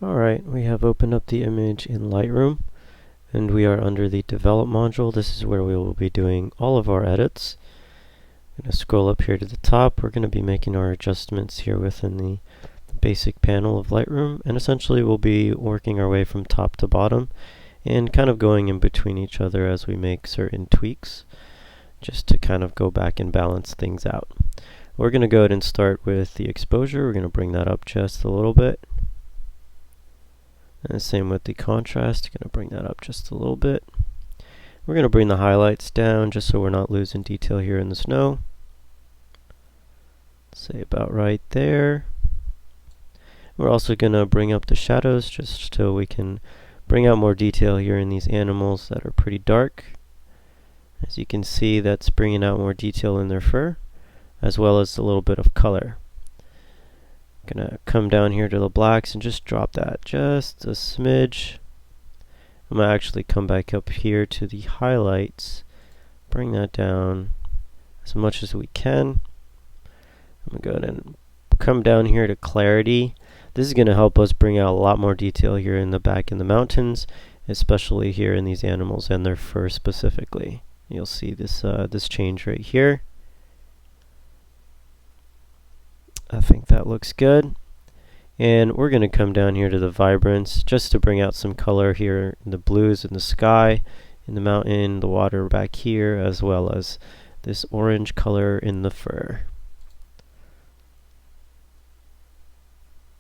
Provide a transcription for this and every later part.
Alright, we have opened up the image in Lightroom, and we are under the Develop module. This is where we will be doing all of our edits. I'm going to scroll up here to the top. We're going to be making our adjustments here within the basic panel of Lightroom, and essentially we'll be working our way from top to bottom and kind of going in between each other as we make certain tweaks, just to kind of go back and balance things out. We're going to go ahead and start with the exposure. We're going to bring that up just a little bit. And the same with the contrast, going to bring that up just a little bit. We're going to bring the highlights down just so we're not losing detail here in the snow. Say about right there. We're also going to bring up the shadows just so we can bring out more detail here in these animals that are pretty dark. As you can see, that's bringing out more detail in their fur, as well as a little bit of color. Gonna come down here to the blacks and just drop that just a smidge. I'm gonna actually come back up here to the highlights, bring that down as much as we can. I'm gonna go ahead and come down here to clarity. This is gonna help us bring out a lot more detail here in the back in the mountains, especially here in these animals and their fur specifically. You'll see this this change right here. I think that looks good. And we're going to come down here to the vibrance just to bring out some color here in the blues in the sky, in the mountain, the water back here, as well as this orange color in the fur.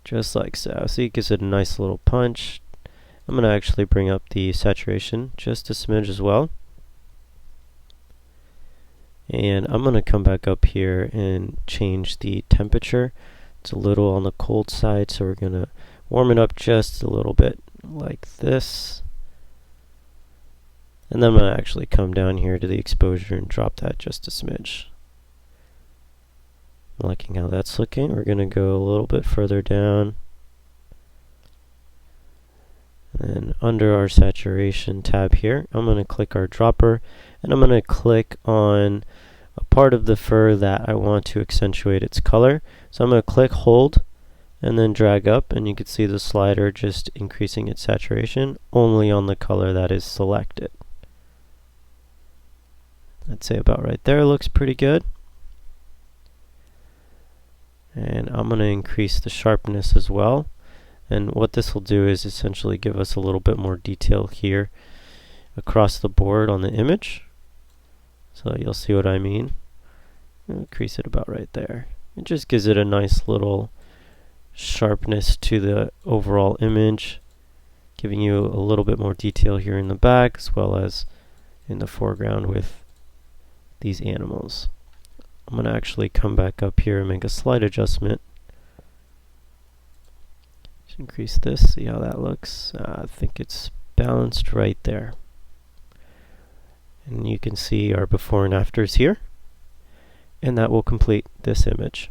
Just like so. See, it gives it a nice little punch. I'm going to actually bring up the saturation just a smidge as well. And I'm going to come back up here and change the temperature. It's a little on the cold side, so we're going to warm it up just a little bit like this. And then I'm going to actually come down here to the exposure and drop that just a smidge. I'm liking how that's looking. We're going to go a little bit further down. And then under our saturation tab here, I'm going to click our dropper, and I'm going to click on a part of the fur that I want to accentuate its color. So I'm going to click, hold, and then drag up, and you can see the slider just increasing its saturation only on the color that is selected. I'd say about right there looks pretty good. And I'm going to increase the sharpness as well. And what this will do is essentially give us a little bit more detail here across the board on the image. So you'll see what I mean. Increase it about right there. It just gives it a nice little sharpness to the overall image, giving you a little bit more detail here in the back as well as in the foreground with these animals. I'm going to actually come back up here and make a slight adjustment. Just increase this, see how that looks. I think it's balanced right there. And you can see our before and afters here. And that will complete this image.